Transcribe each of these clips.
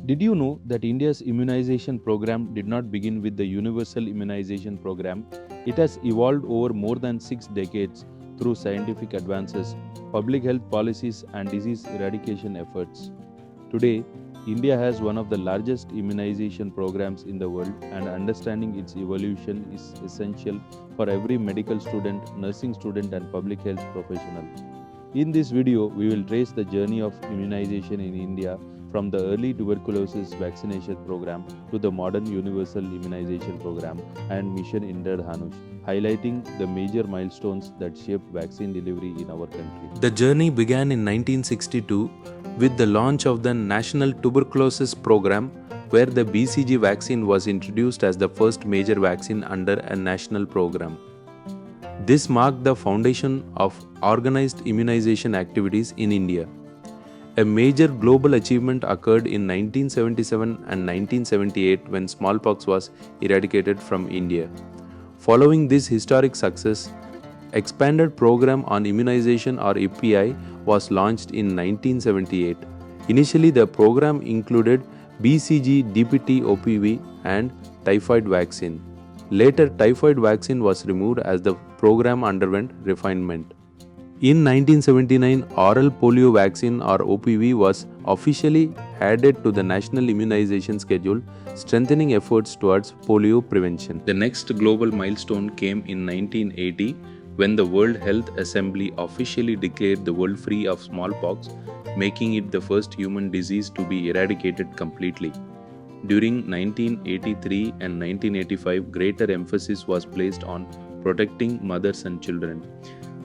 Did you know that India's immunization program did not begin with the Universal Immunization Programme? It has evolved over more than 6 decades through scientific advances, public health policies, and disease eradication efforts. Today, India has one of the largest immunization programs in the world, and understanding its evolution is essential for every medical student, nursing student, and public health professional. In this video, we will trace the journey of immunization in India from the early tuberculosis vaccination program to the modern Universal Immunization Program and Mission Indradhanush, highlighting the major milestones that shaped vaccine delivery in our country. The journey began in 1962 with the launch of the National Tuberculosis Programme, where the BCG vaccine was introduced as the first major vaccine under a national program. This marked the foundation of organized immunization activities in India. A major global achievement occurred in 1977 and 1978 when smallpox was eradicated from India. Following this historic success, Expanded Program on Immunization or EPI was launched in 1978. Initially, the program included BCG, DPT, OPV and typhoid vaccine. Later, typhoid vaccine was removed as the program underwent refinement. In 1979, oral polio vaccine or OPV was officially added to the National Immunization Schedule, strengthening efforts towards polio prevention. The next global milestone came in 1980 when the World Health Assembly officially declared the world free of smallpox, making it the first human disease to be eradicated completely. During 1983 and 1985, greater emphasis was placed on protecting mothers and children.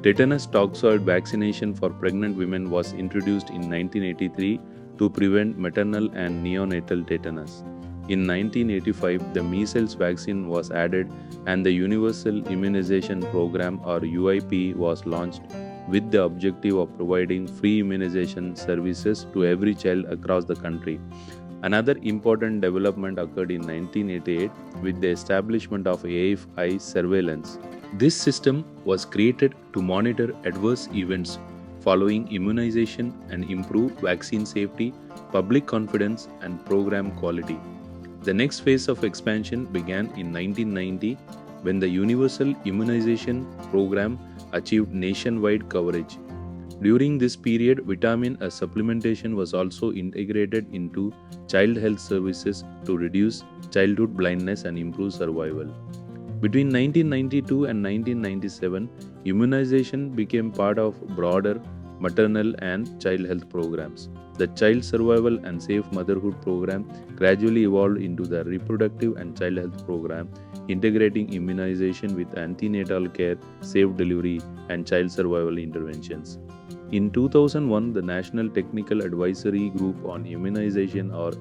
Tetanus toxoid vaccination for pregnant women was introduced in 1983 to prevent maternal and neonatal tetanus. In 1985, the measles vaccine was added and the Universal Immunization Programme or UIP was launched with the objective of providing free immunization services to every child across the country. Another important development occurred in 1988 with the establishment of AFI surveillance. This system was created to monitor adverse events following immunization and improve vaccine safety, public confidence, and program quality. The next phase of expansion began in 1990 when the Universal Immunization Programme achieved nationwide coverage. During this period, vitamin A supplementation was also integrated into child health services to reduce childhood blindness and improve survival. Between 1992 and 1997, immunization became part of broader maternal and child health programs. The Child Survival and Safe Motherhood Program gradually evolved into the Reproductive and Child Health Program, integrating immunization with antenatal care, safe delivery, and child survival interventions. In 2001, the National Technical Advisory Group on Immunization or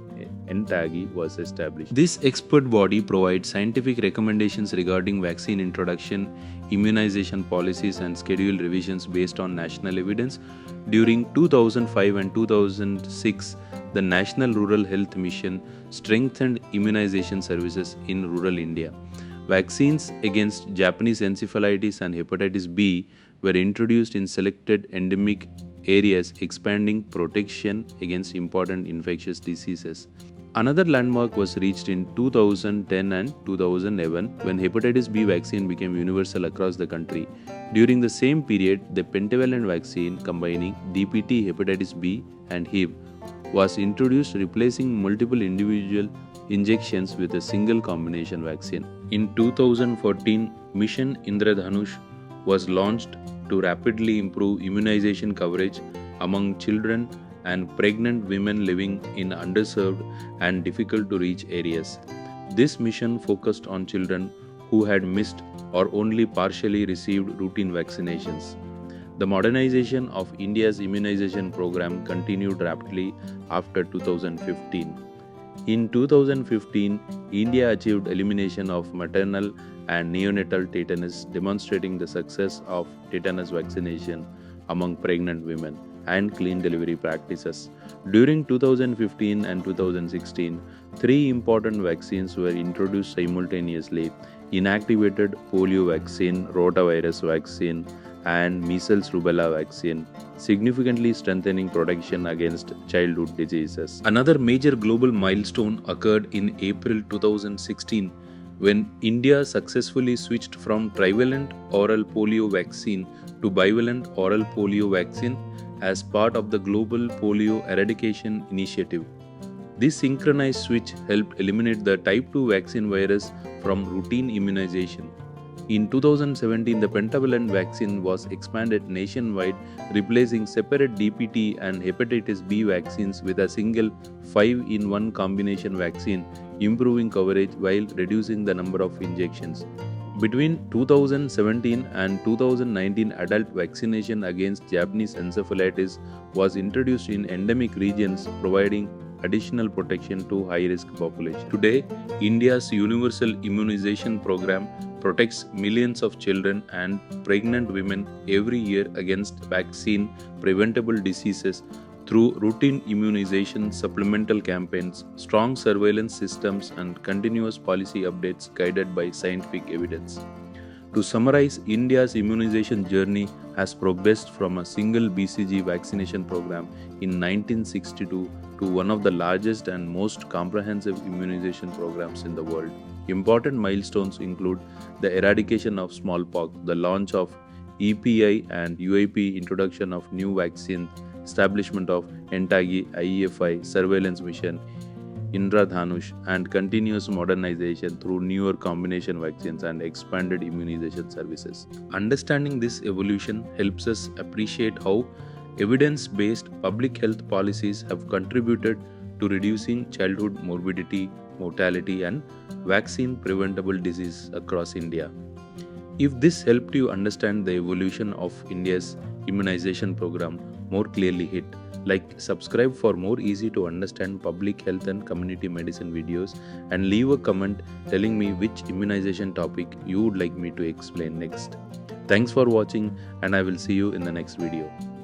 NTAGI was established. This expert body provides scientific recommendations regarding vaccine introduction, immunization policies and schedule revisions based on national evidence. During 2005 and 2006, the National Rural Health Mission strengthened immunization services in rural India. Vaccines against Japanese encephalitis and hepatitis B were introduced in selected endemic areas, expanding protection against important infectious diseases. Another landmark was reached in 2010 and 2011 when hepatitis B vaccine became universal across the country. During the same period, the pentavalent vaccine combining DPT, hepatitis B, and HIV was introduced, replacing multiple individual injections with a single combination vaccine. In 2014, Mission Indradhanush was launched to rapidly improve immunization coverage among children and pregnant women living in underserved and difficult to reach areas. This mission focused on children who had missed or only partially received routine vaccinations. The modernization of India's immunization program continued rapidly after 2015. In 2015, India achieved elimination of maternal and neonatal tetanus, demonstrating the success of tetanus vaccination among pregnant women and clean delivery practices. During 2015 and 2016, three important vaccines were introduced simultaneously: inactivated polio vaccine, rotavirus vaccine, and measles rubella vaccine, significantly strengthening protection against childhood diseases. Another major global milestone occurred in April 2016 when India successfully switched from trivalent oral polio vaccine to bivalent oral polio vaccine as part of the global polio eradication initiative. This synchronized switch helped eliminate the type 2 vaccine virus from routine immunization. In 2017, the pentavalent vaccine was expanded nationwide, replacing separate DPT and hepatitis B vaccines with a single 5-in-1 combination vaccine, improving coverage while reducing the number of injections. Between 2017 and 2019, adult vaccination against Japanese encephalitis was introduced in endemic regions, providing additional protection to high-risk population. Today, India's Universal Immunization Programme protects millions of children and pregnant women every year against vaccine-preventable diseases through routine immunization, supplemental campaigns, strong surveillance systems, and continuous policy updates guided by scientific evidence. To summarize, India's immunization journey has progressed from a single BCG vaccination program in 1962 to one of the largest and most comprehensive immunization programs in the world. Important milestones include the eradication of smallpox, the launch of EPI and UAP, introduction of new vaccines, establishment of ENTAGI IEFI surveillance mission, Indradhanush, and continuous modernization through newer combination vaccines and expanded immunization services. Understanding this evolution helps us appreciate how evidence-based public health policies have contributed to reducing childhood morbidity, mortality, and vaccine-preventable disease across India. If this helped you understand the evolution of India's immunization program more clearly, hit like, subscribe for more easy to understand public health and community medicine videos, and leave a comment telling me which immunization topic you would like me to explain next. Thanks for watching, and I will see you in the next video.